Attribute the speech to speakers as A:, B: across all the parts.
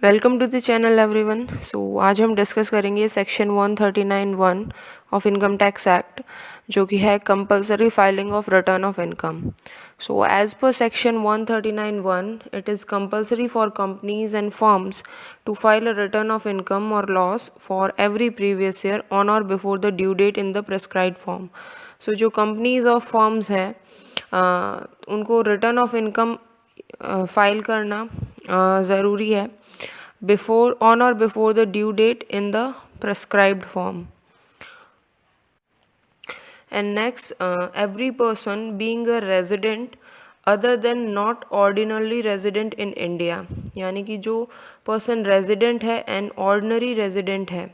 A: Welcome to the channel everyone. So आज हम discuss करेंगे section 139(1) of income tax act, जो कि है compulsory filing of return of income. So as per section 139(1) it is compulsory for companies and firms to file a return of income or loss for every previous year on or before the due date in the prescribed form. So जो companies और firms हैं उनको return of income file करना ज़रूरी है before on or before the due date in the prescribed form. And next, every person being a resident other than not ordinarily resident in India, यानी कि जो person resident है and ordinary resident है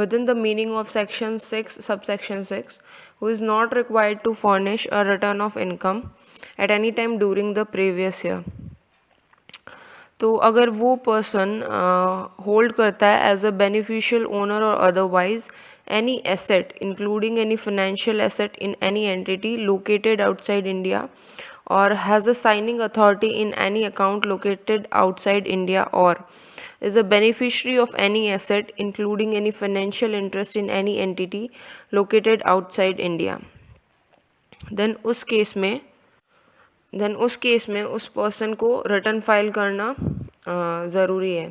A: within the meaning of section 6 subsection 6 who is not required to furnish a return of income at any time during the previous year. तो अगर वो person hold करता है as a beneficial owner or otherwise any asset including any financial asset in any entity located outside India or has a signing authority in any account located outside India or is a beneficiary of any asset including any financial interest in any entity located outside India, then उस case में उस person को return file करना ज़रूरी है.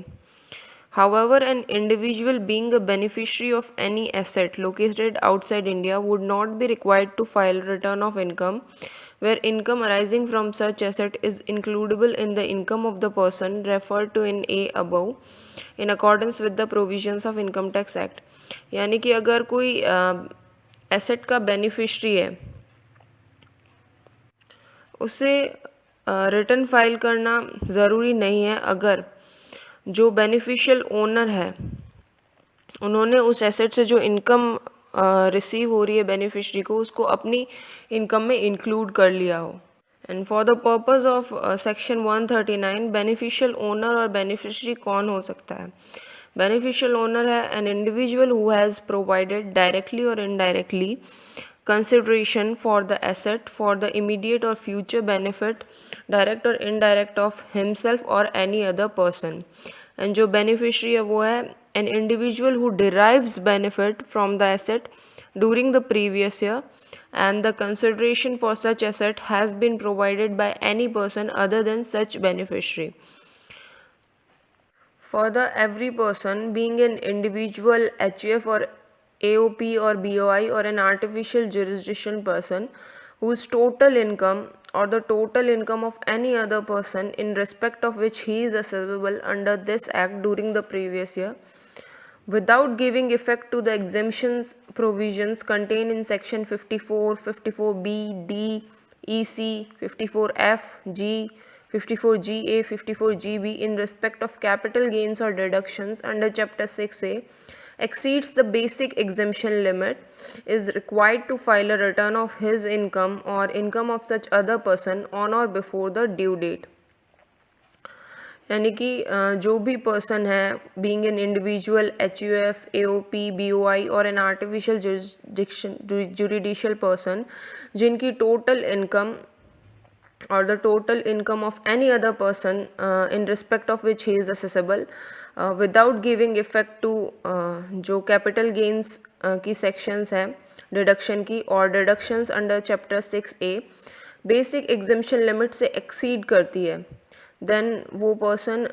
A: However, an individual being a beneficiary of any asset located outside India would not be required to file return of income where income arising from such asset is includable in the income of the person referred to in A above in accordance with the provisions of Income Tax Act. यानी कि अगर कोई asset का beneficiary है उसे return file करना ज़रूरी नहीं है अगर जो बेनिफिशियल ओनर है उन्होंने उस एसेट से जो इनकम रिसीव हो रही है बेनिफिशरी को उसको अपनी इनकम में इंक्लूड कर लिया हो. And for the purpose of section 139 beneficial owner और बेनिफिशरी कौन हो सकता है? बेनिफिशियल ओनर है an individual who has provided directly और indirectly consideration for the asset for the immediate or future benefit direct or indirect of himself or any other person. And जो beneficiary है वो है an individual who derives benefit from the asset during the previous year and the consideration for such asset has been provided by any person other than such beneficiary. Further, every person being an individual HUF or AOP or BOI or an artificial jurisdiction person whose total income or the total income of any other person in respect of which he is assessable under this act during the previous year without giving effect to the exemptions provisions contained in section 54, 54B, D, EC, 54F, G, 54GA, 54GB in respect of capital gains or deductions under chapter 6A exceeds the basic exemption limit is required to file a return of his income or income of such other person on or before the due date. यानी कि जो भी person है being an individual HUF, AOP, BOI और an artificial जुरिडिशियल person जिनकी total income or the total income of any other person in respect of which he is assessable without giving effect to जो capital gains की sections है deduction की और deductions under chapter 6A basic exemption limit से exceed करती है, then वो person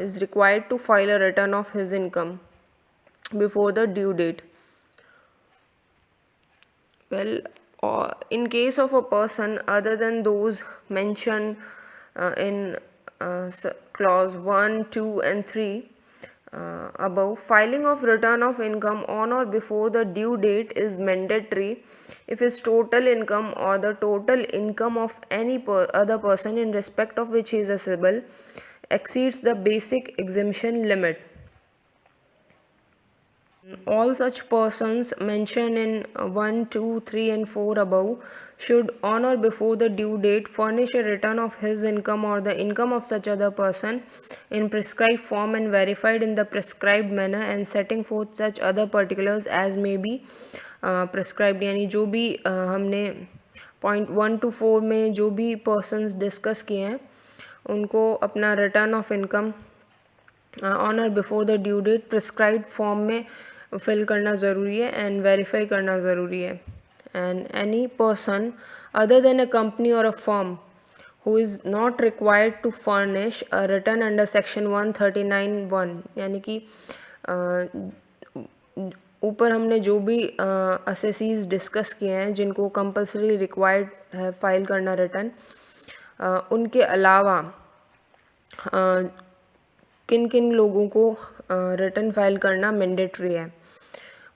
A: is required to file a return of his income before the due date. Well, in case of a person other than those mentioned in clause 1, 2 and 3 above, filing of return of income on or before the due date is mandatory if his total income or the total income of any other person in respect of which he is assessable exceeds the basic exemption limit. All such persons mentioned in 1, 2, 3 and 4 above should on or before the due date furnish a return of his income or the income of such other person in prescribed form and verified in the prescribed manner and setting forth such other particulars as may be prescribed. यानी जो भी हमने point 1 to 4 में जो भी persons discuss किए हैं उनको अपना return of income on or before the due date prescribed form में फिल करना ज़रूरी है एंड वेरीफाई करना ज़रूरी है. And any person other than a company or a firm who is not required to furnish a return under section 139(1), यानी कि ऊपर हमने जो भी असेसीज डिस्कस किए हैं जिनको कंपलसरी रिक्वायर्ड है फाइल करना रिटर्न, उनके अलावा किन किन लोगों को रिटर्न फाइल करना मैंडेटरी है.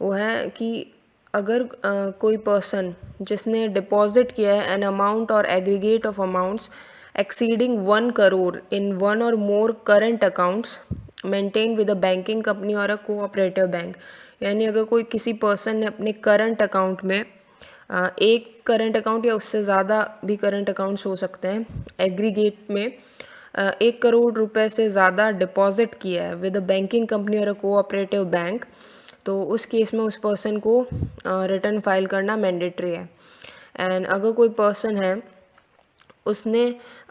A: वो है कि अगर कोई पर्सन जिसने डिपॉजिट किया है एन अमाउंट और aggregate of amounts exceeding 1 crore in one or more current accounts maintain with a banking company or a cooperative bank, यानी अगर कोई किसी पर्सन ने अपने करंट अकाउंट में एक करंट अकाउंट या उससे ज़्यादा भी करंट अकाउंट्स हो सकते हैं, एग्रीगेट में 1 करोड़ रुपए से ज़्यादा डिपॉजिट किया है with a banking company or a cooperative bank, तो उस केस में उस पर्सन को रिटर्न फाइल करना मैंडेटरी है. एंड अगर कोई पर्सन है उसने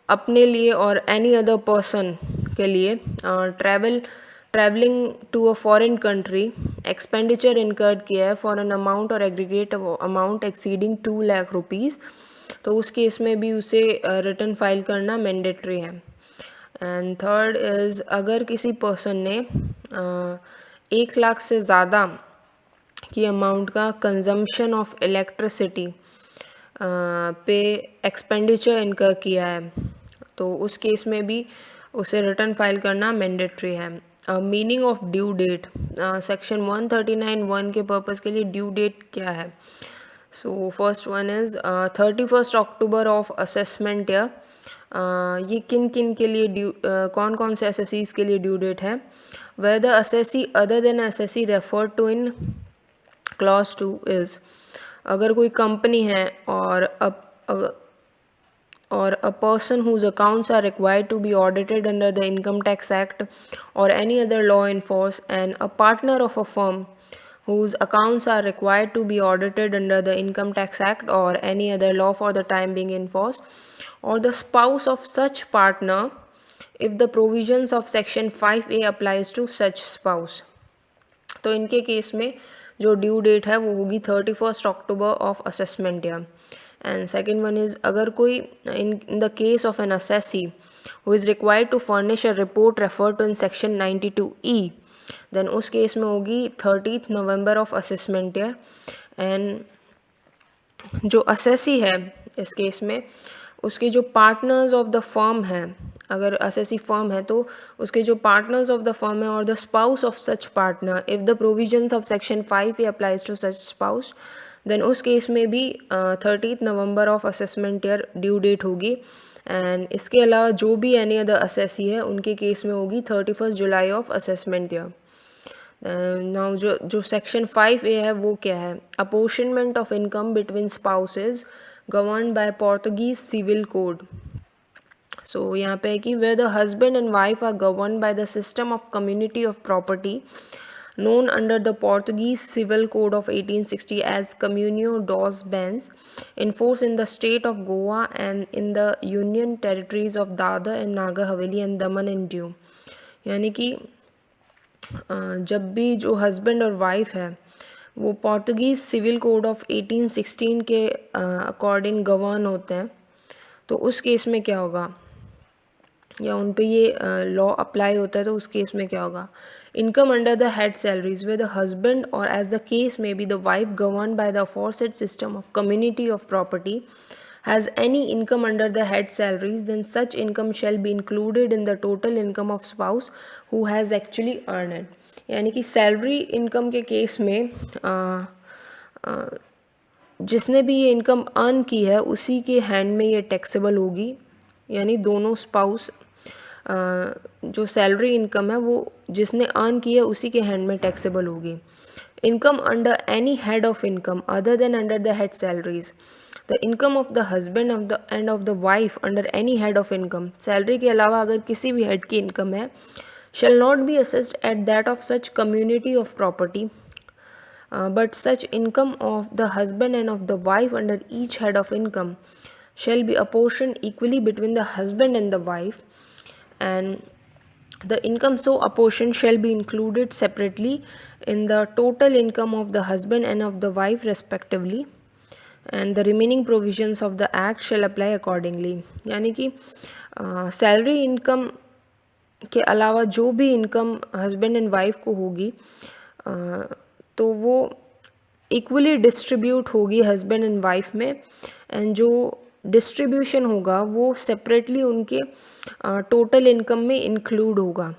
A: अपने लिए और एनी अदर पर्सन के लिए travelling to a foreign country expenditure incurred किया है फॉर एन अमाउंट और aggregate amount exceeding 2 lakh rupees, तो उस केस में भी उसे रिटर्न फाइल करना मैंडेटरी है. एंड थर्ड इज़ अगर किसी पर्सन ने 1 लाख से ज़्यादा की अमाउंट का कंजम्पशन ऑफ इलेक्ट्रिसिटी पे एक्सपेंडिचर इनकर किया है, तो उस केस में भी उसे रिटर्न फाइल करना मैंडेटरी है. Meaning of due date, section 139(1) के पर्पज़ के लिए ड्यू डेट क्या है. So first one is 31 October of assessment year. ये किन किन के लिए कौन कौन से एसएससीज के लिए ड्यू डेट है. Where the assessee other than assessee referred to in clause 2 is, अगर कोई कंपनी है or a person whose accounts are required to be audited under the Income Tax Act or any other law in force, and a partner of a firm whose accounts are required to be audited under the Income Tax Act or any other law for the time being in force, or the spouse of such partner if the provisions of section 5A applies to such spouse. तो इनके case में जो due date है वो होगी 31 October of assessment year. And second one is अगर कोई in the case of an assessee who is required to furnish a report refer to in section 92E, then उस केस में होगी 30 November of assessment year. And जो assessee है इस case में उसके जो पार्टनर्स ऑफ द फर्म हैं, अगर असेसी फर्म है तो उसके जो पार्टनर्स ऑफ द फर्म है और the spouse of such partner if the provisions of section 5A applies to such spouse, then उस केस में भी 30 November of assessment year due date होगी. एंड इसके अलावा जो भी एनी अदर असेसी है उनके केस में होगी 31 July of assessment year. Now जो सेक्शन 5A है वो क्या है. Apportionment of income between spouses governed by Portuguese civil code. So यहाँ पे है कि where the husband and wife are governed by the system of community of property known under the Portuguese Civil Code of 1860 as Comunio dos Bens, in force in the state of Goa and in the Union territories of Dadar and Nagar Haveli and Daman and Diu. यानी कि जब भी जो husband और wife है वो Portuguese civil code of 1816 के according govern होते हैं, तो उस केस में क्या होगा या उन पे ये लॉ अप्लाई होता है, तो उस केस में क्या होगा. Income under the head salaries way the husband or as the case में be the wife govern by the aforesaid system of community of property has any income under the head salaries, then such income shall be included in the total income of spouse who has actually earned it. यानी कि salary income के case में जिसने भी ये income earn की है उसी के हैंड में ये टैक्सेबल होगी, यानी दोनों स्पाउस जो सैलरी इनकम है वो जिसने अर्न की है उसी के हैंड में टैक्सेबल होगी. Income under any head of income other than under the head salaries, the income of the husband of the end of the wife under any head of income, salary के अलावा अगर किसी भी head की income है, shall not be assessed at that of such community of property, but such income of the husband and of the wife under each head of income shall be apportioned equally between the husband and the wife. And The income so apportioned shall be included separately in the total income of the husband and of the wife respectively, and the remaining provisions of the act shall apply accordingly. यानी कि salary income के अलावा जो भी income husband and wife को होगी तो वो इक्वली डिस्ट्रीब्यूट होगी हस्बैंड एंड वाइफ में, एंड जो डिस्ट्रीब्यूशन होगा वो सेपरेटली उनके टोटल इनकम में इंक्लूड होगा.